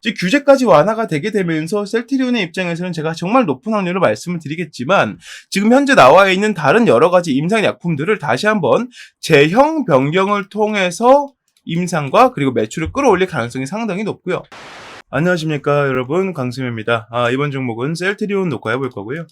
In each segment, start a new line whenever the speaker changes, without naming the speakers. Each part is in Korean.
이제 규제까지 완화가 되게 되면서 셀트리온의 입장에서는 제가 정말 높은 확률로 말씀을 드리겠지만 지금 현재 나와 있는 다른 여러 가지 임상 약품들을 다시 한번 제형 변경을 통해서 임상과 그리고 매출을 끌어올릴 가능성이 상당히 높고요. 안녕하십니까 여러분, 강승현입니다. 이번 종목은 셀트리온 놓고 해볼 거고요.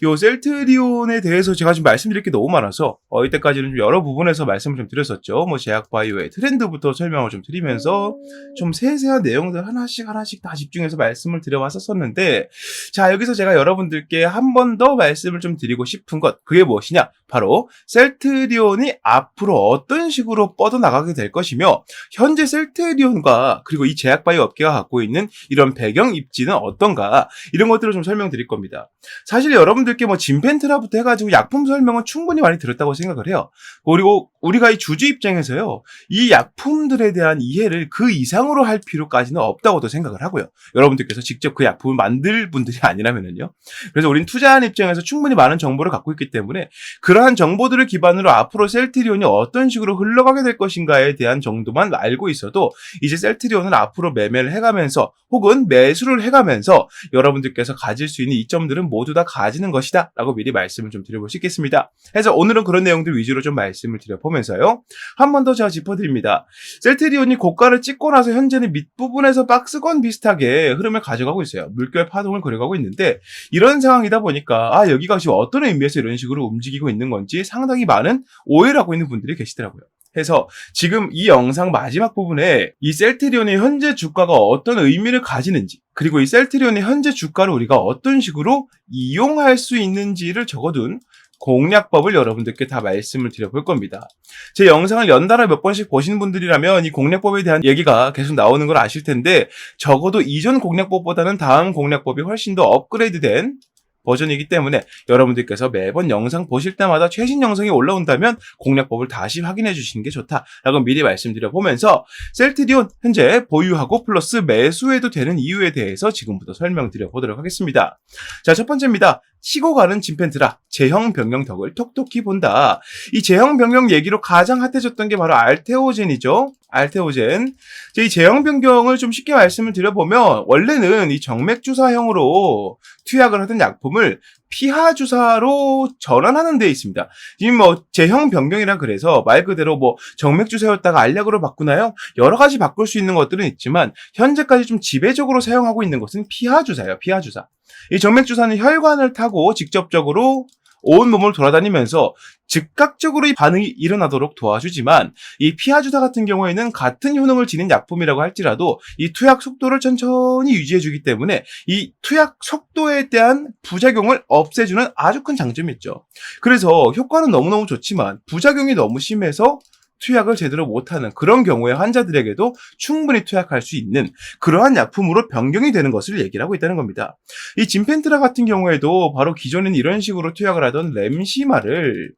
요 셀트리온에 대해서 제가 지금 말씀드릴 게 너무 많아서 이때까지는 좀 여러 부분에서 말씀을 좀 드렸었죠. 뭐 제약바이오의 트렌드부터 설명을 좀 드리면서 좀 세세한 내용들 하나씩 다 집중해서 말씀을 드려왔었는데, 자, 여기서 제가 여러분들께 한 번 더 말씀을 좀 드리고 싶은 것, 그게 무엇이냐? 바로 셀트리온이 앞으로 어떤 식으로 뻗어나가게 될 것이며, 현재 셀트리온과 그리고 이 제약바이오 업계가 갖고 있는 이런 배경 입지는 어떤가, 이런 것들을 좀 설명드릴 겁니다. 사실 여러분들께 뭐 진펜트라부터 해가지고 약품 설명은 충분히 많이 들었다고 생각을 해요. 그리고 우리가 이 주주 입장에서요, 이 약품들에 대한 이해를 그 이상으로 할 필요까지는 없다고도 생각을 하고요. 여러분들께서 직접 그 약품을 만들 분들이 아니라면요. 그래서 우린 투자하는 입장에서 충분히 많은 정보를 갖고 있기 때문에 그러한 정보들을 기반으로 앞으로 셀트리온이 어떤 식으로 흘러가게 될 것인가에 대한 정도만 알고 있어도 이제 셀트리온은 앞으로 매매를 해가면서 혹은 매수를 해가면서 여러분들께서 가질 수 있는 이점들은 모두 다 가지는 것이다 라고 미리 말씀을 좀 드려볼 수 있겠습니다. 그래서 오늘은 그런 내용들 위주로 좀 말씀을 드려보면서요, 한 번 더 제가 짚어드립니다. 셀트리온이 고가를 찍고 나서 현재는 밑부분에서 박스권 비슷하게 흐름을 가져가고 있어요. 물결 파동을 그려가고 있는데, 이런 상황이다 보니까 여기가 지금 어떤 의미에서 이런 식으로 움직이고 있는 건지 상당히 많은 오해를 하고 있는 분들이 계시더라고요. 해서 지금 이 영상 마지막 부분에 이 셀트리온의 현재 주가가 어떤 의미를 가지는지, 그리고 이 셀트리온의 현재 주가를 우리가 어떤 식으로 이용할 수 있는지를 적어둔 공략법을 여러분들께 다 말씀을 드려볼 겁니다. 제 영상을 연달아 몇 번씩 보시는 분들이라면 이 공략법에 대한 얘기가 계속 나오는 걸 아실 텐데, 적어도 이전 공략법보다는 다음 공략법이 훨씬 더 업그레이드된 버전이기 때문에 여러분들께서 매번 영상 보실 때마다 최신 영상이 올라온다면 공략법을 다시 확인해 주시는 게 좋다라고 미리 말씀드려 보면서, 셀트리온 현재 보유하고 플러스 매수해도 되는 이유에 대해서 지금부터 설명드려 보도록 하겠습니다. 자, 첫 번째입니다. 치고 가는 진펜트라, 제형 변경 덕을 톡톡히 본다. 이 제형 변경 얘기로 가장 핫해졌던 게 바로 알테오젠이죠. 알테오젠. 이 제형 변경을 좀 쉽게 말씀을 드려보면, 원래는 이 정맥 주사형으로 투약을 하던 약품을 피하 주사로 전환하는 데 있습니다. 지금 뭐 제형 변경이라 그래서 말 그대로 뭐 정맥 주사였다가 알약으로 바꾸나요? 여러 가지 바꿀 수 있는 것들은 있지만 현재까지 좀 지배적으로 사용하고 있는 것은 피하 주사예요. 피하 주사. 이 정맥 주사는 혈관을 타고 직접적으로 온 몸을 돌아다니면서 즉각적으로 이 반응이 일어나도록 도와주지만, 이 피하 주사 같은 경우에는 같은 효능을 지닌 약품이라고 할지라도 이 투약 속도를 천천히 유지해주기 때문에 이 투약 속도에 대한 부작용을 없애주는 아주 큰 장점이 있죠. 그래서 효과는 너무너무 좋지만 부작용이 너무 심해서 투약을 제대로 못하는 그런 경우에 환자들에게도 충분히 투약할 수 있는 그러한 약품으로 변경이 되는 것을 얘기를 하고 있다는 겁니다. 이 진펜트라 같은 경우에도 바로 기존에는 이런 식으로 투약을 하던 렘시마를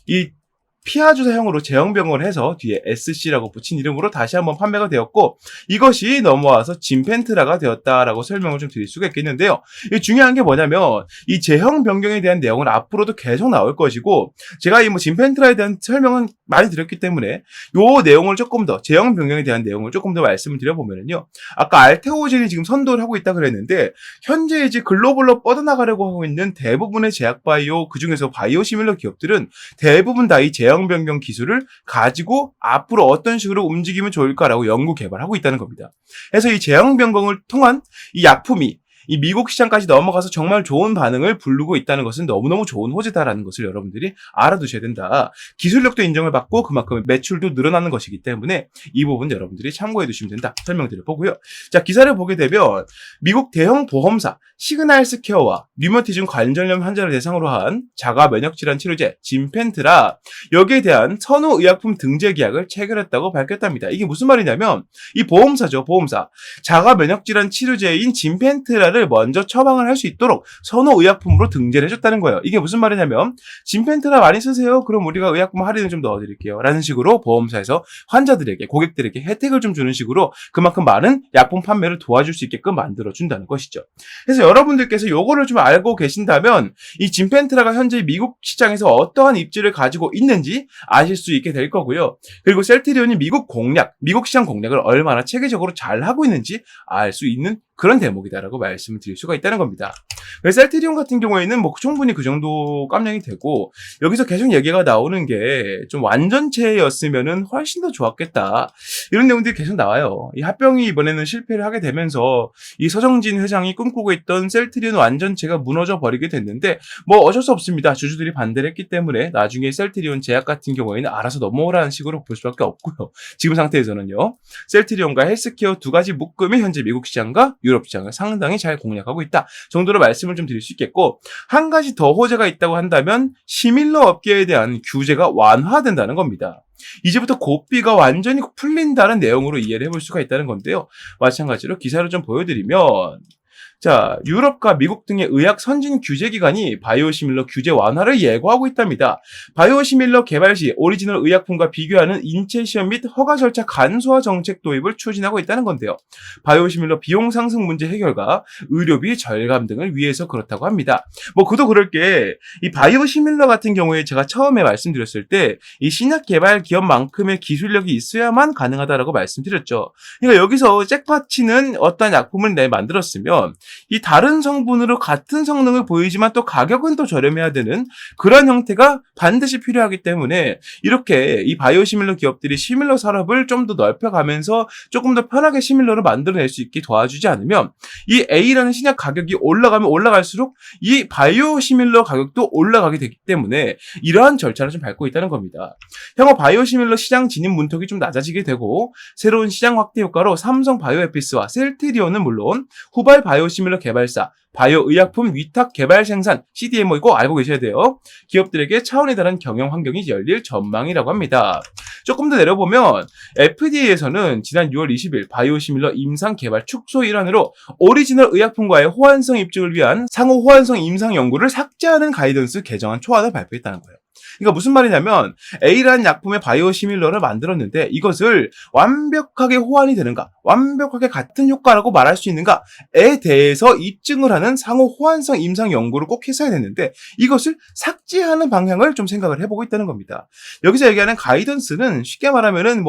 이 피하 주사형으로 제형 변경을 해서 뒤에 SC라고 붙인 이름으로 다시 한번 판매가 되었고, 이것이 넘어와서 진펜트라가 되었다라고 설명을 좀 드릴 수가 있겠는데요. 이 중요한 게 뭐냐면 이 제형 변경에 대한 내용은 앞으로도 계속 나올 것이고, 제가 이 뭐 진펜트라에 대한 설명은 많이 드렸기 때문에 요 내용을 조금 더, 제형 변경에 대한 내용을 조금 더 말씀을 드려보면요, 아까 알테오젠이 지금 선도를 하고 있다 그랬는데, 현재 이제 글로벌로 뻗어나가려고 하고 있는 대부분의 제약바이오, 그중에서 바이오 시밀러 기업들은 대부분 다 이 제형 변경 기술을 가지고 앞으로 어떤 식으로 움직이면 좋을까라고 연구 개발하고 있다는 겁니다. 그래서 이 제형 변경을 통한 이 약품이 이 미국 시장까지 넘어가서 정말 좋은 반응을 부르고 있다는 것은 너무너무 좋은 호재다라는 것을 여러분들이 알아두셔야 된다. 기술력도 인정을 받고 그만큼 매출도 늘어나는 것이기 때문에 이 부분 여러분들이 참고해 두시면 된다 설명드려 보고요. 자, 기사를 보게 되면 미국 대형 보험사 시그널스케어와 류머티즘 관절염 환자를 대상으로 한 자가 면역질환 치료제 진펜트라, 여기에 대한 선호 의약품 등재 계약을 체결했다고 밝혔답니다. 이게 무슨 말이냐면 이 보험사죠. 보험사. 자가 면역질환 치료제인 진펜트라를 진펜트라를 먼저 처방을 할 수 있도록 선호 의약품으로 등재를 해줬다는 거예요. 이게 무슨 말이냐면 진펜트라 많이 쓰세요. 그럼 우리가 의약품 할인을 좀 넣어드릴게요. 라는 식으로 보험사에서 환자들에게, 고객들에게 혜택을 좀 주는 식으로 그만큼 많은 약품 판매를 도와줄 수 있게끔 만들어준다는 것이죠. 그래서 여러분들께서 요거를 좀 알고 계신다면 이 진펜트라가 현재 미국 시장에서 어떠한 입지를 가지고 있는지 아실 수 있게 될 거고요. 그리고 셀트리온이 미국 시장 공략을 얼마나 체계적으로 잘 하고 있는지 알 수 있는 그런 대목이다라고 말씀을 드릴 수가 있다는 겁니다. 셀트리온 같은 경우에는 뭐 충분히 그 정도 깜냥이 되고, 여기서 계속 얘기가 나오는 게 좀 완전체였으면은 훨씬 더 좋았겠다, 이런 내용들이 계속 나와요. 이 합병이 이번에는 실패를 하게 되면서 이 서정진 회장이 꿈꾸고 있던 셀트리온 완전체가 무너져 버리게 됐는데, 뭐 어쩔 수 없습니다. 주주들이 반대를 했기 때문에 나중에 셀트리온 제약 같은 경우에는 알아서 넘어오라는 식으로 볼 수밖에 없고요. 지금 상태에서는요, 셀트리온과 헬스케어 두 가지 묶음이 현재 미국 시장과 유럽 시장을 상당히 잘 공략하고 있다 정도로 말씀을 좀 드릴 수 있겠고, 한 가지 더 호재가 있다고 한다면 시밀러 업계에 대한 규제가 완화된다는 겁니다. 이제부터 고삐가 완전히 풀린다는 내용으로 이해를 해볼 수가 있다는 건데요. 마찬가지로 기사를 좀 보여드리면, 자, 유럽과 미국 등의 의학 선진 규제기관이 바이오시밀러 규제 완화를 예고하고 있답니다. 바이오시밀러 개발 시 오리지널 의약품과 비교하는 인체 시험 및 허가 절차 간소화 정책 도입을 추진하고 있다는 건데요. 바이오시밀러 비용 상승 문제 해결과 의료비 절감 등을 위해서 그렇다고 합니다. 뭐 그도 그럴 게, 이 바이오시밀러 같은 경우에 제가 처음에 말씀드렸을 때 이 신약 개발 기업만큼의 기술력이 있어야만 가능하다라고 말씀드렸죠. 그러니까 여기서 잭팟치는 어떤 약품을 만들었으면 이 다른 성분으로 같은 성능을 보이지만 또 가격은 또 저렴해야 되는 그런 형태가 반드시 필요하기 때문에, 이렇게 이 바이오시밀러 기업들이 시밀러 산업을 좀 더 넓혀가면서 조금 더 편하게 시밀러를 만들어낼 수 있게 도와주지 않으면 이 A라는 신약 가격이 올라가면 올라갈수록 이 바이오시밀러 가격도 올라가게 되기 때문에 이러한 절차를 좀 밟고 있다는 겁니다. 향후 바이오시밀러 시장 진입 문턱이 좀 낮아지게 되고, 새로운 시장 확대 효과로 삼성 바이오에피스와 셀트리온은 물론 후발 바이오시밀러 개발사, 바이오의약품 위탁 개발 생산 CDMO이고, 알고 계셔야 돼요. 기업들에게 차원이 다른 경영 환경이 열릴 전망이라고 합니다. 조금 더 내려보면 FDA에서는 지난 6월 20일 바이오시밀러 임상 개발 축소 일환으로 오리지널 의약품과의 호환성 입증을 위한 상호 호환성 임상 연구를 삭제하는 가이던스 개정안 초안을 발표했다는 거예요. 그러니까 무슨 말이냐면, A라는 약품의 바이오시밀러를 만들었는데 이것을 완벽하게 호환이 되는가, 완벽하게 같은 효과라고 말할 수 있는가에 대해서 입증을 하는 상호 호환성 임상 연구를 꼭 했어야 됐는데, 이것을 삭제하는 방향을 좀 생각을 해보고 있다는 겁니다. 여기서 얘기하는 가이던스는 쉽게 말하면은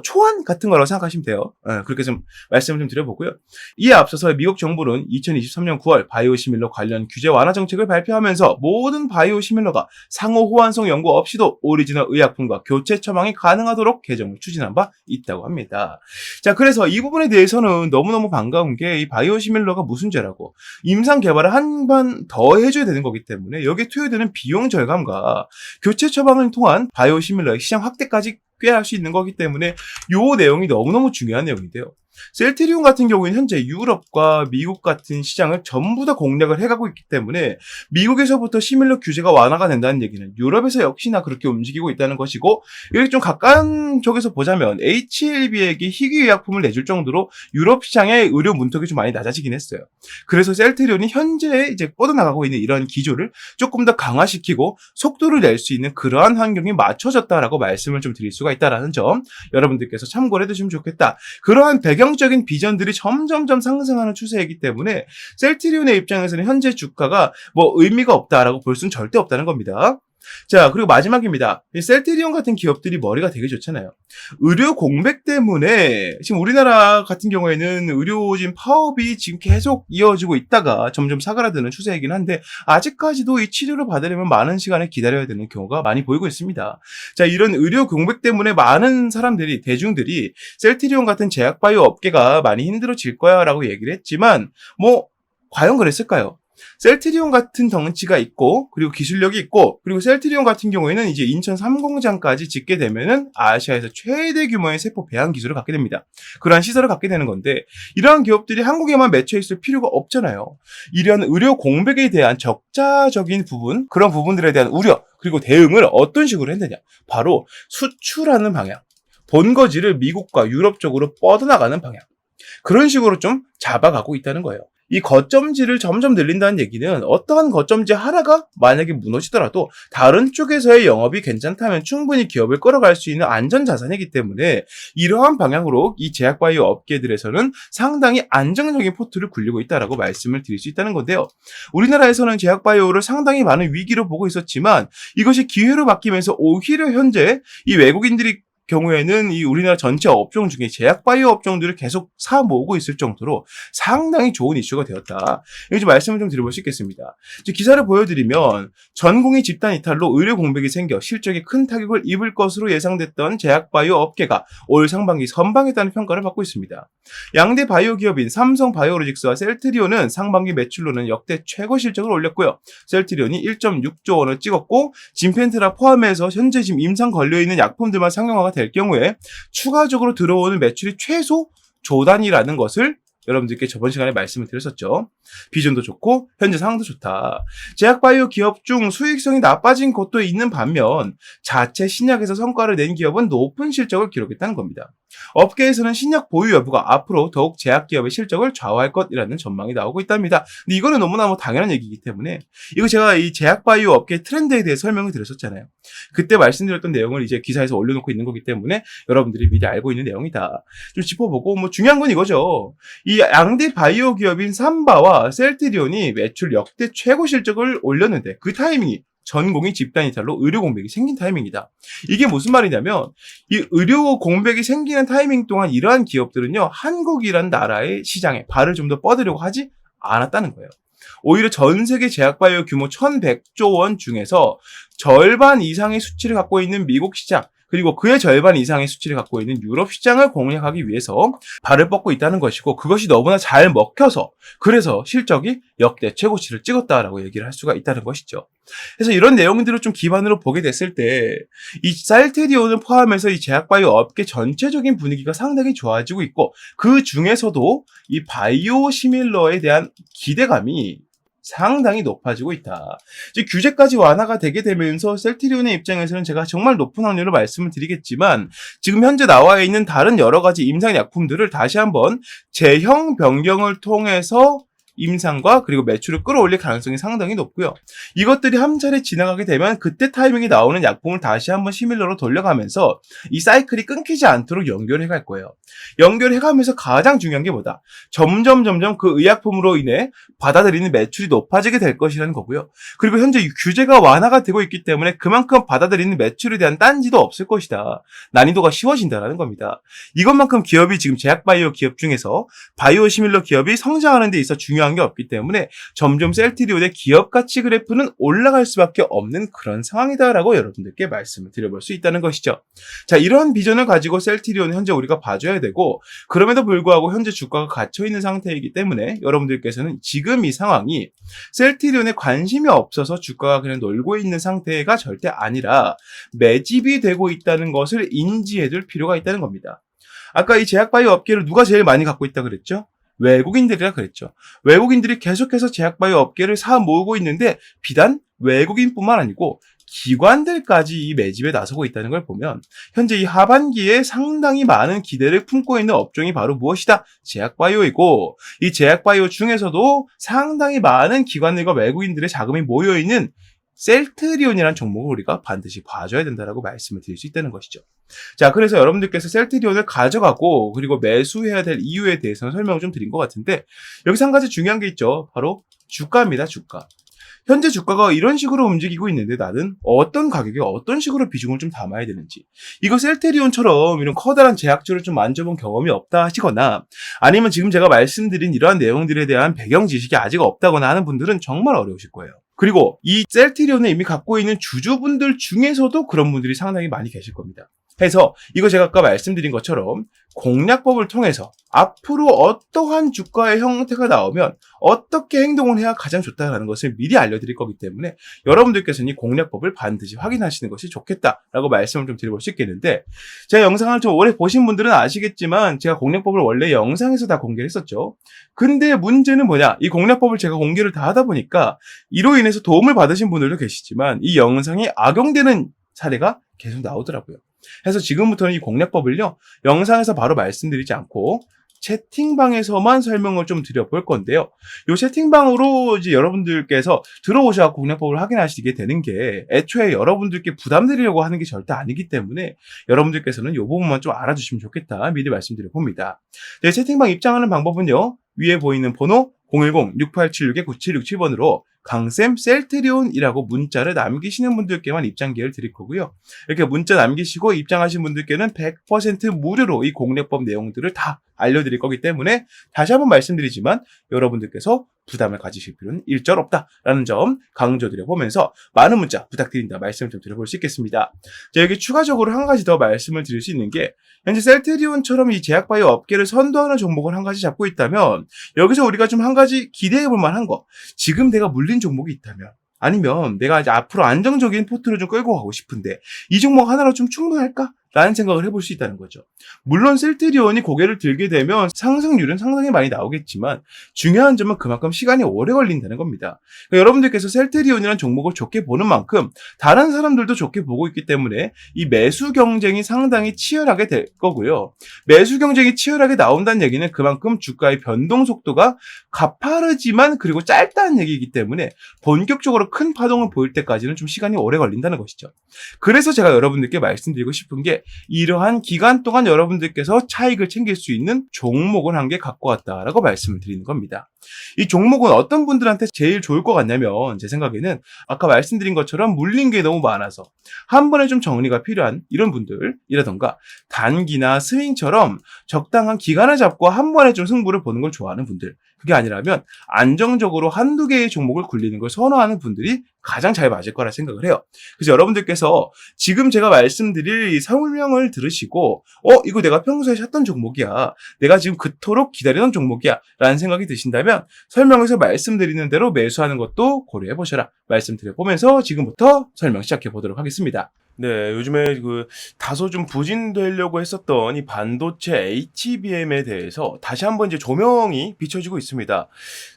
초안 같은 거라고 생각하시면 돼요. 그렇게 좀 말씀을 좀 드려보고요. 이에 앞서서 미국 정부는 2023년 9월 바이오시밀러 관련 규제 완화 정책을 발표하면서 모든 바이오시밀러가 상호 호환성 연구 없이도 오리지널 의약품과 교체 처방이 가능하도록 개정을 추진한 바 있다고 합니다. 자, 그래서 이 부분에 대해서는 너무너무 반가운 게, 이 바이오시밀러가 무슨 죄라고 임상 개발을 한 번 더 해줘야 되는 거기 때문에 여기에 투여되는 비용 절감과 교체 처방을 통한 바이오시밀러의 시장 확대까지 꾀할 수 있는 거기 때문에 이 내용이 너무너무 중요한 내용인데요. 셀트리온 같은 경우에는 현재 유럽과 미국 같은 시장을 전부 다 공략을 해가고 있기 때문에, 미국에서부터 시밀러 규제가 완화가 된다는 얘기는 유럽에서 역시나 그렇게 움직이고 있다는 것이고, 이렇게 좀 가까운 쪽에서 보자면 HLB에게 희귀의약품을 내줄 정도로 유럽 시장의 의료 문턱이 좀 많이 낮아지긴 했어요. 그래서 셀트리온이 현재 이제 뻗어나가고 있는 이런 기조를 조금 더 강화시키고 속도를 낼 수 있는 그러한 환경이 맞춰졌다라고 말씀을 좀 드릴 수가 있다라는 점, 여러분들께서 참고를 해두시면 좋겠다. 그러한 배경적인 비전들이 점점점 상승하는 추세이기 때문에 셀트리온의 입장에서는 현재 주가가 의미가 없다라고 볼 수는 절대 없다는 겁니다. 자, 그리고 마지막입니다. 이 셀트리온 같은 기업들이 머리가 되게 좋잖아요. 의료 공백 때문에 지금 우리나라 같은 경우에는 의료진 파업이 지금 계속 이어지고 있다가 점점 사그라드는 추세이긴 한데, 아직까지도 이 치료를 받으려면 많은 시간을 기다려야 되는 경우가 많이 보이고 있습니다. 자, 이런 의료 공백 때문에 많은 사람들이, 대중들이 셀트리온 같은 제약바이오 업계가 많이 힘들어질 거야 라고 얘기를 했지만, 과연 그랬을까요? 셀트리온 같은 덩치가 있고, 그리고 기술력이 있고, 그리고 셀트리온 같은 경우에는 이제 인천 3공장까지 짓게 되면은 아시아에서 최대 규모의 세포 배양 기술을 갖게 됩니다. 그러한 시설을 갖게 되는 건데, 이러한 기업들이 한국에만 맺혀 있을 필요가 없잖아요. 이러한 의료 공백에 대한 적자적인 부분, 그런 부분들에 대한 우려, 그리고 대응을 어떤 식으로 했느냐? 바로 수출하는 방향, 본거지를 미국과 유럽 쪽으로 뻗어나가는 방향, 그런 식으로 좀 잡아가고 있다는 거예요. 이 거점지를 점점 늘린다는 얘기는 어떠한 거점지 하나가 만약에 무너지더라도 다른 쪽에서의 영업이 괜찮다면 충분히 기업을 끌어갈 수 있는 안전자산이기 때문에 이러한 방향으로 이 제약바이오 업계들에서는 상당히 안정적인 포트를 굴리고 있다라고 말씀을 드릴 수 있다는 건데요. 우리나라에서는 제약바이오를 상당히 많은 위기로 보고 있었지만 이것이 기회로 바뀌면서 오히려 현재 이 외국인들이 경우에는 이 우리나라 전체 업종 중에 제약바이오 업종들을 계속 사 모으고 있을 정도로 상당히 좋은 이슈가 되었다. 이거 좀 말씀을 좀 드려볼 수 있겠습니다. 기사를 보여드리면 전공의 집단 이탈로 의료 공백이 생겨 실적에 큰 타격을 입을 것으로 예상됐던 제약바이오 업계가 올 상반기 선방했다는 평가를 받고 있습니다. 양대 바이오 기업인 삼성바이오로직스와 셀트리온은 상반기 매출로는 역대 최고 실적을 올렸고요. 셀트리온이 1.6조 원을 찍었고 진펜트라 포함해서 현재 지금 임상 걸려있는 약품들만 상용화가 될 경우에 추가적으로 들어오는 매출이 최소 조 단위라는 것을 여러분들께 저번 시간에 말씀을 드렸었죠. 비전도 좋고 현재 상황도 좋다. 제약바이오 기업 중 수익성이 나빠진 곳도 있는 반면 자체 신약에서 성과를 낸 기업은 높은 실적을 기록했다는 겁니다. 업계에서는 신약 보유 여부가 앞으로 더욱 제약기업의 실적을 좌우할 것이라는 전망이 나오고 있답니다. 근데 이거는 너무나 당연한 얘기이기 때문에 이거 제가 이 제약바이오 업계 트렌드에 대해 설명을 드렸었잖아요. 그때 말씀드렸던 내용을 이제 기사에서 올려놓고 있는 거기 때문에 여러분들이 미리 알고 있는 내용이다. 좀 짚어보고 중요한 건 이거죠. 이 양대 바이오 기업인 삼바와 셀트리온이 매출 역대 최고 실적을 올렸는데 그 타이밍이 전공의 집단 이탈로 의료 공백이 생긴 타이밍이다. 이게 무슨 말이냐면 이 의료 공백이 생기는 타이밍 동안 이러한 기업들은요 한국이란 나라의 시장에 발을 좀 더 뻗으려고 하지 않았다는 거예요. 오히려 전 세계 제약바이오 규모 1,100조 원 중에서 절반 이상의 수치를 갖고 있는 미국 시장 그리고 그의 절반 이상의 수치를 갖고 있는 유럽 시장을 공략하기 위해서 발을 뻗고 있다는 것이고 그것이 너무나 잘 먹혀서 그래서 실적이 역대 최고치를 찍었다라고 얘기를 할 수가 있다는 것이죠. 그래서 이런 내용들을 좀 기반으로 보게 됐을 때 이 셀트리온을 포함해서 이 제약바이오 업계 전체적인 분위기가 상당히 좋아지고 있고 그 중에서도 이 바이오 시밀러에 대한 기대감이 상당히 높아지고 있다. 이제 규제까지 완화가 되게 되면서 셀트리온의 입장에서는 제가 정말 높은 확률로 말씀을 드리겠지만 지금 현재 나와 있는 다른 여러 가지 임상약품들을 다시 한번 제형 변경을 통해서 임상과 그리고 매출을 끌어올릴 가능성이 상당히 높고요. 이것들이 한 차례 지나가게 되면 그때 타이밍이 나오는 약품을 다시 한번 시밀러로 돌려가면서 이 사이클이 끊기지 않도록 연결해 갈 거예요. 연결해 가면서 가장 중요한 게 뭐다? 점점 그 의약품으로 인해 받아들이는 매출이 높아지게 될 것이라는 거고요. 그리고 현재 규제가 완화가 되고 있기 때문에 그만큼 받아들이는 매출에 대한 딴지도 없을 것이다. 난이도가 쉬워진다는 겁니다. 이것만큼 기업이 지금 제약바이오 기업 중에서 바이오 시밀러 기업이 성장하는 데 있어 중요한 게 없기 때문에 점점 셀트리온의 기업 가치 그래프는 올라갈 수밖에 없는 그런 상황이다라고 여러분들께 말씀을 드려볼 수 있다는 것이죠. 자, 이런 비전을 가지고 셀트리온은 현재 우리가 봐줘야 되고 그럼에도 불구하고 현재 주가가 갇혀있는 상태이기 때문에 여러분들께서는 지금 이 상황이 셀트리온에 관심이 없어서 주가가 그냥 놀고 있는 상태가 절대 아니라 매집이 되고 있다는 것을 인지해둘 필요가 있다는 겁니다. 아까 이 제약바이오 업계를 누가 제일 많이 갖고 있다 그랬죠? 외국인들이라 그랬죠. 외국인들이 계속해서 제약바이오 업계를 사 모으고 있는데 비단 외국인뿐만 아니고 기관들까지 이 매집에 나서고 있다는 걸 보면 현재 이 하반기에 상당히 많은 기대를 품고 있는 업종이 바로 무엇이다? 제약바이오이고 이 제약바이오 중에서도 상당히 많은 기관들과 외국인들의 자금이 모여있는 셀트리온이라는 종목을 우리가 반드시 봐줘야 된다라고 말씀을 드릴 수 있다는 것이죠. 자, 그래서 여러분들께서 셀트리온을 가져가고 그리고 매수해야 될 이유에 대해서는 설명을 좀 드린 것 같은데 여기서 한 가지 중요한 게 있죠. 바로 주가입니다. 주가. 현재 주가가 이런 식으로 움직이고 있는데 나는 어떤 가격에 어떤 식으로 비중을 좀 담아야 되는지 이거 셀트리온처럼 이런 커다란 제약주를 좀 만져본 경험이 없다 하시거나 아니면 지금 제가 말씀드린 이러한 내용들에 대한 배경 지식이 아직 없다거나 하는 분들은 정말 어려우실 거예요. 그리고 이 셀트리온을 이미 갖고 있는 주주분들 중에서도 그런 분들이 상당히 많이 계실 겁니다. 해서 이거 제가 아까 말씀드린 것처럼 공략법을 통해서 앞으로 어떠한 주가의 형태가 나오면 어떻게 행동을 해야 가장 좋다라는 것을 미리 알려드릴 거기 때문에 여러분들께서는 이 공략법을 반드시 확인하시는 것이 좋겠다라고 말씀을 좀 드려볼 수 있겠는데 제가 영상을 좀 오래 보신 분들은 아시겠지만 제가 공략법을 원래 영상에서 다 공개를 했었죠. 근데 문제는 뭐냐? 이 공략법을 제가 공개를 다 하다 보니까 이로 인해서 도움을 받으신 분들도 계시지만 이 영상이 악용되는 사례가 계속 나오더라고요. 그래서 지금부터는 이 공략법을요 영상에서 바로 말씀드리지 않고 채팅방에서만 설명을 좀 드려볼 건데요. 이 채팅방으로 이제 여러분들께서 들어오셔서 공략법을 확인하시게 되는 게 애초에 여러분들께 부담드리려고 하는 게 절대 아니기 때문에 여러분들께서는 이 부분만 좀 알아주시면 좋겠다 미리 말씀드려 봅니다. 네, 채팅방 입장하는 방법은요. 위에 보이는 번호 010-6876-9767번으로 강쌤 셀트리온이라고 문자를 남기시는 분들께만 입장 기회를 드릴 거고요. 이렇게 문자 남기시고 입장하신 분들께는 100% 무료로 이 공략법 내용들을 다 알려드릴 거기 때문에 다시 한번 말씀드리지만 여러분들께서 부담을 가지실 필요는 일절 없다라는 점 강조드려 보면서 많은 문자 부탁드린다 말씀을 좀 드려볼 수 있겠습니다. 자, 여기 추가적으로 한 가지 더 말씀을 드릴 수 있는 게 현재 셀트리온처럼 이 제약바이오 업계를 선도하는 종목을 한 가지 잡고 있다면 여기서 우리가 좀 한 가지 기대해 볼 만한 거, 지금 내가 물린 종목이 있다면 아니면 내가 이제 앞으로 안정적인 포트를 좀 끌고 가고 싶은데 이 종목 하나로 좀 충분할까? 라는 생각을 해볼 수 있다는 거죠. 물론 셀트리온이 고개를 들게 되면 상승률은 상당히 많이 나오겠지만 중요한 점은 그만큼 시간이 오래 걸린다는 겁니다. 그러니까 여러분들께서 셀트리온이라는 종목을 좋게 보는 만큼 다른 사람들도 좋게 보고 있기 때문에 이 매수 경쟁이 상당히 치열하게 될 거고요. 매수 경쟁이 치열하게 나온다는 얘기는 그만큼 주가의 변동 속도가 가파르지만 그리고 짧다는 얘기이기 때문에 본격적으로 큰 파동을 보일 때까지는 좀 시간이 오래 걸린다는 것이죠. 그래서 제가 여러분들께 말씀드리고 싶은 게 이러한 기간 동안 여러분들께서 차익을 챙길 수 있는 종목을 한 개 갖고 왔다라고 말씀을 드리는 겁니다. 이 종목은 어떤 분들한테 제일 좋을 것 같냐면 제 생각에는 아까 말씀드린 것처럼 물린 게 너무 많아서 한 번에 좀 정리가 필요한 이런 분들이라던가 단기나 스윙처럼 적당한 기간을 잡고 한 번에 좀 승부를 보는 걸 좋아하는 분들, 그게 아니라면 안정적으로 한두 개의 종목을 굴리는 걸 선호하는 분들이 가장 잘 맞을 거라 생각을 해요. 그래서 여러분들께서 지금 제가 말씀드릴 이 설명을 들으시고 이거 내가 평소에 샀던 종목이야, 내가 지금 그토록 기다리던 종목이야 라는 생각이 드신다면 설명에서 말씀드리는 대로 매수하는 것도 고려해 보셔라 말씀드려 보면서 지금부터 설명 시작해 보도록 하겠습니다. 네, 요즘에 다소 좀 부진되려고 했었던 이 반도체 HBM에 대해서 다시 한번 이제 조명이 비춰지고 있습니다.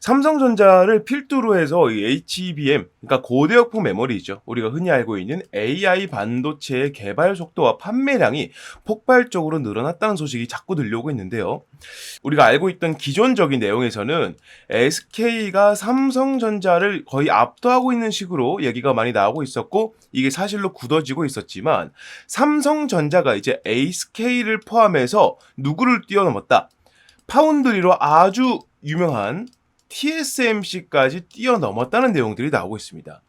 삼성전자를 필두로 해서 이 HBM, 그러니까 고대역폭 메모리죠. 우리가 흔히 알고 있는 AI 반도체의 개발 속도와 판매량이 폭발적으로 늘어났다는 소식이 자꾸 들려오고 있는데요. 우리가 알고 있던 기존적인 내용에서는 SK가 삼성전자를 거의 압도하고 있는 식으로 얘기가 많이 나오고 있었고 이게 사실로 굳어지고 있었지만 삼성전자가 이제 SK를 포함해서 누구를 뛰어넘었다? 파운드리로 아주 유명한 TSMC까지 뛰어넘었다는 내용들이 나오고 있습니다.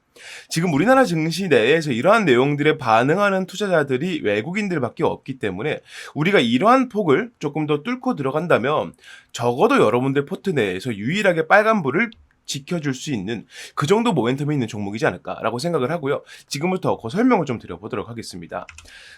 지금 우리나라 증시 내에서 이러한 내용들에 반응하는 투자자들이 외국인들밖에 없기 때문에 우리가 이러한 폭을 조금 더 뚫고 들어간다면 적어도 여러분들 포트 내에서 유일하게 빨간불을 지켜줄 수 있는 그 정도 모멘텀이 있는 종목이지 않을까라고 생각을 하고요. 지금부터 그 설명을 좀 드려보도록 하겠습니다.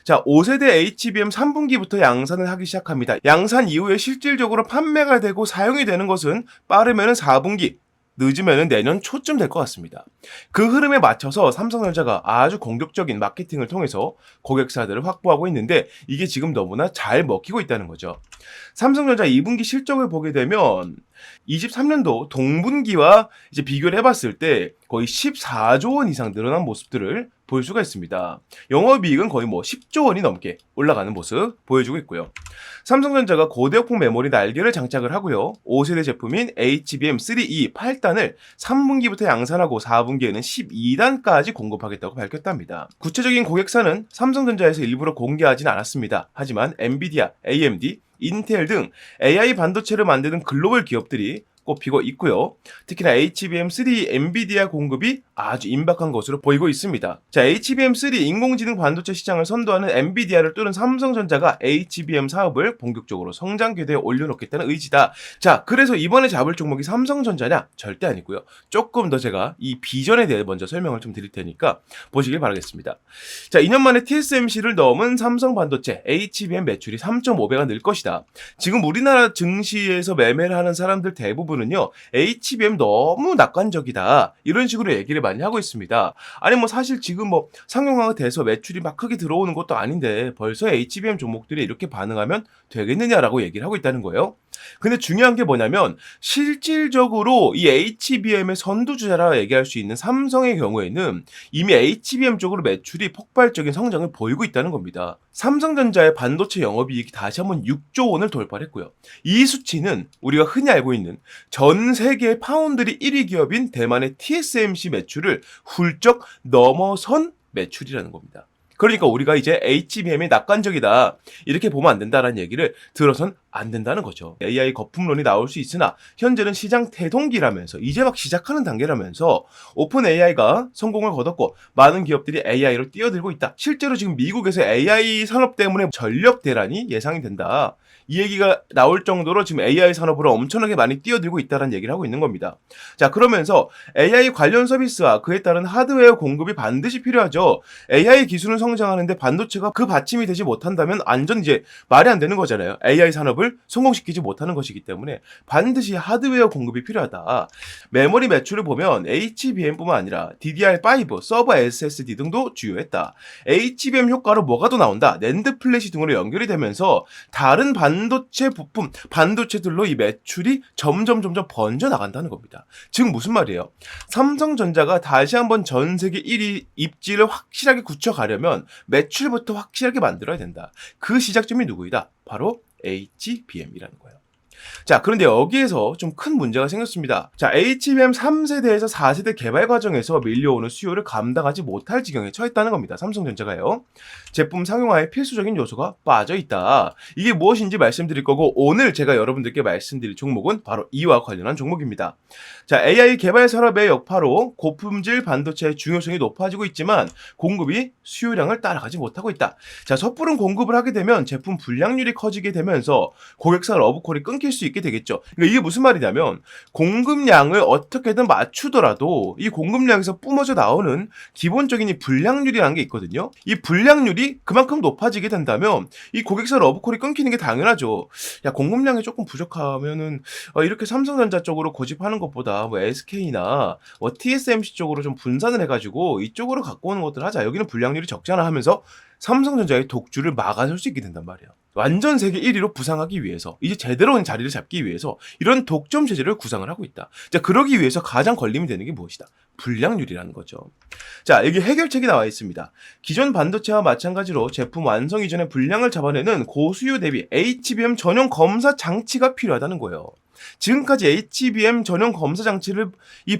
자, 5세대 HBM 3분기부터 양산을 하기 시작합니다. 양산 이후에 실질적으로 판매가 되고 사용이 되는 것은 빠르면 4분기, 늦으면 내년 초쯤 될 것 같습니다. 그 흐름에 맞춰서 삼성전자가 아주 공격적인 마케팅을 통해서 고객사들을 확보하고 있는데 이게 지금 너무나 잘 먹히고 있다는 거죠. 삼성전자 2분기 실적을 보게 되면 23년도 동분기와 이제 비교를 해봤을 때 거의 14조 원 이상 늘어난 모습들을 볼 수가 있습니다. 영업이익은 거의 10조 원이 넘게 올라가는 모습 보여주고 있고요. 삼성전자가 고대역폭 메모리 날개를 장착을 하고요. 5세대 제품인 HBM3E 8단을 3분기부터 양산하고 4분기에는 12단까지 공급하겠다고 밝혔답니다. 구체적인 고객사는 삼성전자에서 일부러 공개하진 않았습니다. 하지만 엔비디아, AMD, 인텔 등 AI 반도체를 만드는 글로벌 기업들이 꼽히고 있고요. 특히나 HBM3 엔비디아 공급이 아주 임박한 것으로 보이고 있습니다. 자, HBM3 인공지능 반도체 시장을 선도하는 엔비디아를 뚫은 삼성전자가 HBM 사업을 본격적으로 성장 궤도에 올려놓겠다는 의지다. 자, 그래서 이번에 잡을 종목이 삼성전자냐? 절대 아니고요. 조금 더 제가 이 비전에 대해 먼저 설명을 좀 드릴 테니까 보시길 바라겠습니다. 자, 2년 만에 TSMC를 넘은 삼성 반도체 HBM 매출이 3.5배가 늘 것이다. 지금 우리나라 증시에서 매매를 하는 사람들 대부분 은요, HBM 너무 낙관적이다 이런 식으로 얘기를 많이 하고 있습니다. 아니 사실 지금 상용화가 돼서 매출이 막 크게 들어오는 것도 아닌데 벌써 HBM 종목들이 이렇게 반응하면 되겠느냐라고 얘기를 하고 있다는 거예요. 근데 중요한 게 뭐냐면 실질적으로 이 HBM의 선두주자라 얘기할 수 있는 삼성의 경우에는 이미 HBM 쪽으로 매출이 폭발적인 성장을 보이고 있다는 겁니다. 삼성전자의 반도체 영업이익이 다시 한번 6조 원을 돌파했고요. 이 수치는 우리가 흔히 알고 있는 전 세계 파운드리 1위 기업인 대만의 TSMC 매출을 훌쩍 넘어선 매출이라는 겁니다. 그러니까 우리가 이제 HBM이 낙관적이다 이렇게 보면 안 된다라는 얘기를 들어선 안 된다는 거죠. AI 거품론이 나올 수 있으나 현재는 시장 태동기라면서 이제 막 시작하는 단계라면서 오픈 AI가 성공을 거뒀고 많은 기업들이 AI로 뛰어들고 있다. 실제로 지금 미국에서 AI 산업 때문에 전력 대란이 예상이 된다. 이 얘기가 나올 정도로 지금 AI 산업으로 엄청나게 많이 뛰어들고 있다는 얘기를 하고 있는 겁니다. 자, 그러면서 AI 관련 서비스와 그에 따른 하드웨어 공급이 반드시 필요하죠. AI 기술은 성장하는데 반도체가 그 받침이 되지 못한다면 완전 이제 말이 안 되는 거잖아요. AI 산업을 성공시키지 못하는 것이기 때문에 반드시 하드웨어 공급이 필요하다. 메모리 매출을 보면 HBM뿐만 아니라 DDR5, 서버 SSD 등도 주요했다. HBM 효과로 뭐가 더 나온다. 낸드 플래시 등으로 연결이 되면서 다른 반도체 부품, 반도체들로 이 매출이 점점 번져 나간다는 겁니다. 즉 무슨 말이에요? 삼성전자가 다시 한번 전 세계 1위 입지를 확실하게 굳혀가려면 매출부터 확실하게 만들어야 된다. 그 시작점이 누구이다? 바로 HBM이라는 거예요. 자, 그런데 여기에서 좀 큰 문제가 생겼습니다. 자, HBM 3세대에서 4세대 개발 과정에서 밀려오는 수요를 감당하지 못할 지경에 처했다는 겁니다. 삼성전자가요. 제품 상용화에 필수적인 요소가 빠져 있다. 이게 무엇인지 말씀드릴 거고 오늘 제가 여러분들께 말씀드릴 종목은 바로 이와 관련한 종목입니다. 자, AI 개발 산업의 여파로 고품질 반도체의 중요성이 높아지고 있지만 공급이 수요량을 따라가지 못하고 있다. 자, 섣부른 공급을 하게 되면 제품 불량률이 커지게 되면서 고객사 러브콜이 끊길 수 있게 되겠죠. 그러니까 이게 무슨 말이냐면 공급량을 어떻게든 맞추더라도 이 공급량에서 뿜어져 나오는 기본적인 이 불량률이라는 게 있거든요. 이 불량률이 그만큼 높아지게 된다면 이 고객사 러브콜이 끊기는 게 당연하죠. 야, 공급량이 조금 부족하면은 이렇게 삼성전자 쪽으로 고집하는 것보다 뭐 SK나 뭐 TSMC 쪽으로 좀 분산을 해가지고 이쪽으로 갖고 오는 것들 하자. 여기는 불량률이 적잖아 하면서 삼성전자의 독주를 막아설 수 있게 된단 말이에요. 완전 세계 1위로 부상하기 위해서 이제 제대로 된 자리를 잡기 위해서 이런 독점 체제를 구상을 하고 있다. 자, 그러기 위해서 가장 걸림이 되는 게 무엇이다? 불량률이라는 거죠. 자, 여기 해결책이 나와 있습니다. 기존 반도체와 마찬가지로 제품 완성 이전에 불량을 잡아내는 고수요 대비 HBM 전용 검사 장치가 필요하다는 거예요. 지금까지 HBM 전용 검사 장치를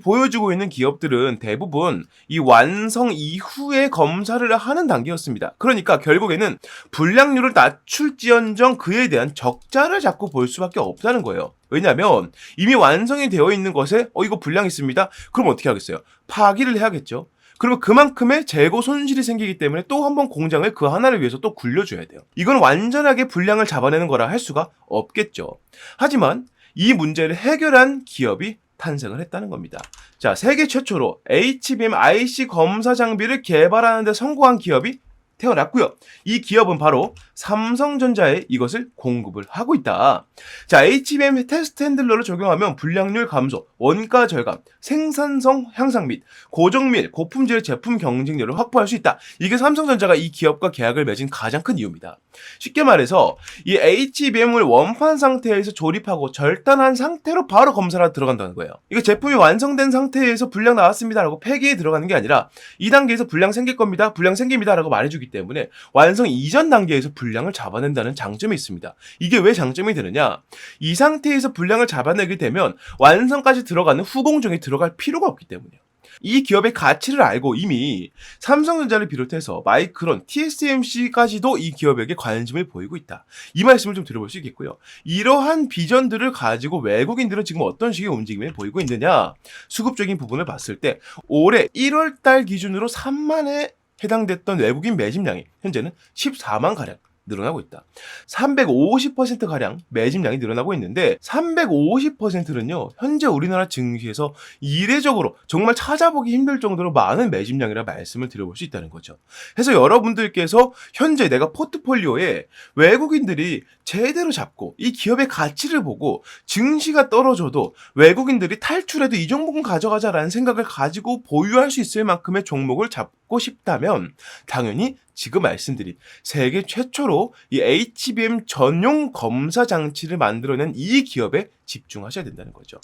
보여주고 있는 기업들은 대부분 이 완성 이후에 검사를 하는 단계였습니다. 그러니까 결국에는 불량률을 낮출지언정 그에 대한 적자를 자꾸 볼 수밖에 없다는 거예요. 왜냐하면 이미 완성이 되어 있는 것에 이거 불량 있습니다. 그럼 어떻게 하겠어요? 파기를 해야겠죠. 그러면 그만큼의 재고 손실이 생기기 때문에 또 한 번 공장을 그 하나를 위해서 또 굴려줘야 돼요. 이건 완전하게 불량을 잡아내는 거라 할 수가 없겠죠. 하지만 이 문제를 해결한 기업이 탄생을 했다는 겁니다. 자, 세계 최초로 HBM IC 검사 장비를 개발하는 데 성공한 기업이 태어났고요. 이 기업은 바로 삼성전자에 이것을 공급을 하고 있다. 자, HBM 테스트 핸들러를 적용하면 불량률 감소, 원가 절감, 생산성 향상 및 고정 및 고품질 제품 경쟁력을 확보할 수 있다. 이게 삼성전자가 이 기업과 계약을 맺은 가장 큰 이유입니다. 쉽게 말해서 이 HBM을 원판 상태에서 조립하고 절단한 상태로 바로 검사를 들어간다는 거예요. 이거 제품이 완성된 상태에서 불량 나왔습니다라고 폐기에 들어가는 게 아니라 이 단계에서 불량 생길 겁니다. 불량 생깁니다라고 말해주기 때문에 완성 이전 단계에서 불량을 잡아낸다는 장점이 있습니다. 이게 왜 장점이 되느냐? 이 상태에서 불량을 잡아내게 되면 완성까지 들어가는 후공정이 들어갈 필요가 없기 때문이에요. 이 기업의 가치를 알고 이미 삼성전자를 비롯해서 마이크론, TSMC까지도 이 기업에게 관심을 보이고 있다. 이 말씀을 좀 들어볼 수 있겠고요. 이러한 비전들을 가지고 외국인들은 지금 어떤 식의 움직임을 보이고 있느냐? 수급적인 부분을 봤을 때 올해 1월 달 기준으로 3만에 해당됐던 외국인 매집량이 현재는 14만 가량 늘어나고 있다. 350%가량 매집량이 늘어나고 있는데 350%는요. 현재 우리나라 증시에서 이례적으로 정말 찾아보기 힘들 정도로 많은 매집량이라 말씀을 드려볼 수 있다는 거죠. 그래서 여러분들께서 현재 내가 포트폴리오에 외국인들이 제대로 잡고 이 기업의 가치를 보고 증시가 떨어져도 외국인들이 탈출해도 이 종목은 가져가자라는 생각을 가지고 보유할 수 있을 만큼의 종목을 잡고 잡고 싶다면 당연히 지금 말씀드린 세계 최초로 이 HBM 전용 검사 장치를 만들어낸 이 기업에 집중하셔야 된다는 거죠.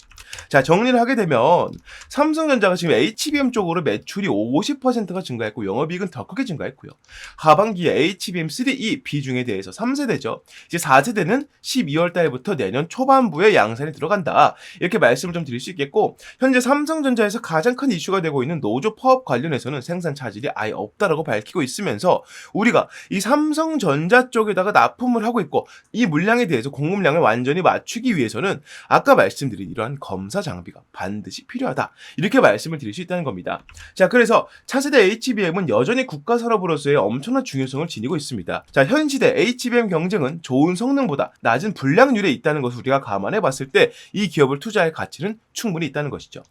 자, 정리를 하게 되면 삼성전자가 지금 HBM 쪽으로 매출이 50%가 증가했고 영업이익은 더 크게 증가했고요. 하반기에 HBM3E 비중에 대해서 3세대죠. 이제 4세대는 12월 달부터 내년 초반부에 양산에 들어간다. 이렇게 말씀을 좀 드릴 수 있겠고, 현재 삼성전자에서 가장 큰 이슈가 되고 있는 노조 파업 관련해서는 생산 차질이 아예 없다라고 밝히고 있으면서 우리가 이 삼성전자 쪽에다가 납품을 하고 있고 이 물량에 대해서 공급량을 완전히 맞추기 위해서는 아까 말씀드린 이러한 검사 장비가 반드시 필요하다. 이렇게 말씀을 드릴 수 있다는 겁니다. 자, 그래서 차세대 HBM은 여전히 국가 산업으로서의 엄청난 중요성을 지니고 있습니다. 자, 현 시대 HBM 경쟁은 좋은 성능보다 낮은 불량률에 있다는 것을 우리가 감안해 봤을 때 이 기업을 투자할 가치는 충분히 있다는 것이죠.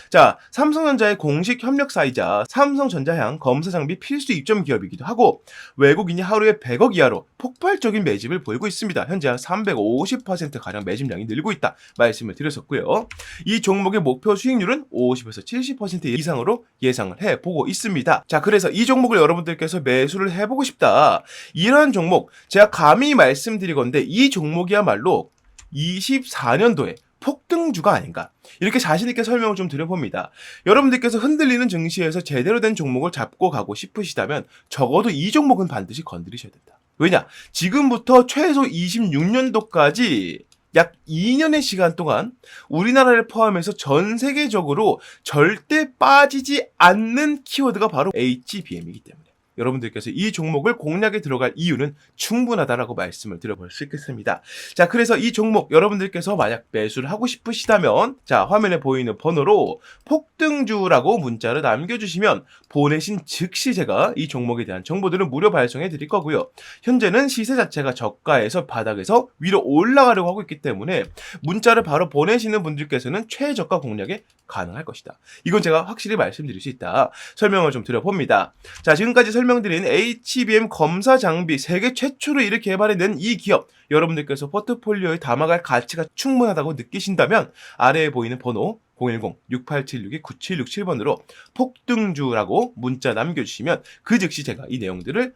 자, 삼성전자의 공식 협력사이자 삼성전자향 검사 장비 필수 입점 기업이기도 하고 외국인이 하루에 100억 이하로 폭발적인 매집을 보이고 있습니다. 현재 한 350%가량 매집량이 늘고 있다 말씀을 드렸었고요. 이 종목의 목표 수익률은 50에서 70% 이상으로 예상을 해보고 있습니다. 자, 그래서 이 종목을 여러분들께서 매수를 해보고 싶다. 이러한 종목 제가 감히 말씀드리건데 이 종목이야말로 24년도에 폭등주가 아닌가, 이렇게 자신있게 설명을 좀 드려봅니다. 여러분들께서 흔들리는 증시에서 제대로 된 종목을 잡고 가고 싶으시다면 적어도 이 종목은 반드시 건드리셔야 된다. 왜냐? 지금부터 최소 26년도까지 약 2년의 시간 동안 우리나라를 포함해서 전 세계적으로 절대 빠지지 않는 키워드가 바로 HBM이기 때문에 여러분들께서 이 종목을 공략에 들어갈 이유는 충분하다라고 말씀을 드려볼 수 있겠습니다. 자, 그래서 이 종목 여러분들께서 만약 매수를 하고 싶으시다면 자, 화면에 보이는 번호로 폭등주라고 문자를 남겨주시면 보내신 즉시 제가 이 종목에 대한 정보들을 무료 발송해 드릴 거고요. 현재는 시세 자체가 저가에서 바닥에서 위로 올라가려고 하고 있기 때문에 문자를 바로 보내시는 분들께서는 최저가 공략에 가능할 것이다. 이건 제가 확실히 말씀드릴 수 있다. 설명을 좀 드려봅니다. 자, 지금까지 설명드린 HBM 검사 장비 세계 최초로 이렇게 개발해낸 이 기업, 여러분들께서 포트폴리오에 담아갈 가치가 충분하다고 느끼신다면 아래에 보이는 번호 010-6876-9767번으로 폭등주라고 문자 남겨주시면 그 즉시 제가 이 내용들을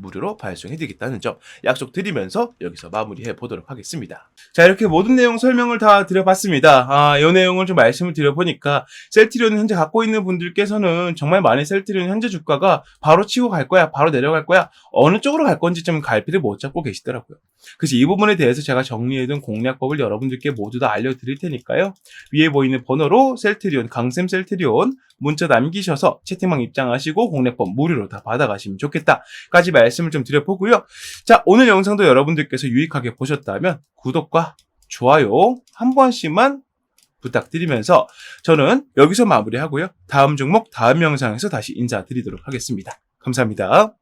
무료로 발송해드리겠다는 점 약속드리면서 여기서 마무리해 보도록 하겠습니다. 자, 이렇게 모든 내용 설명을 다 드려봤습니다. 이 내용을 좀 말씀을 드려보니까 셀트리온을 현재 갖고 있는 분들께서는 정말 많이 셀트리온 현재 주가가 바로 치고 갈 거야, 바로 내려갈 거야, 어느 쪽으로 갈 건지 좀 갈피를 못 잡고 계시더라고요. 그래서 이 부분에 대해서 제가 정리해둔 공략법을 여러분들께 모두 다 알려드릴 테니까요. 위에 보이는 번호로 셀트리온, 강샘 셀트리온 문자 남기셔서 채팅방 입장하시고 공략법 무료로 다 받아가시면 좋겠다까지 말씀을 좀 드려보고요. 자, 오늘 영상도 여러분들께서 유익하게 보셨다면 구독과 좋아요 한 번씩만 부탁드리면서 저는 여기서 마무리하고요. 다음 종목, 다음 영상에서 다시 인사드리도록 하겠습니다. 감사합니다.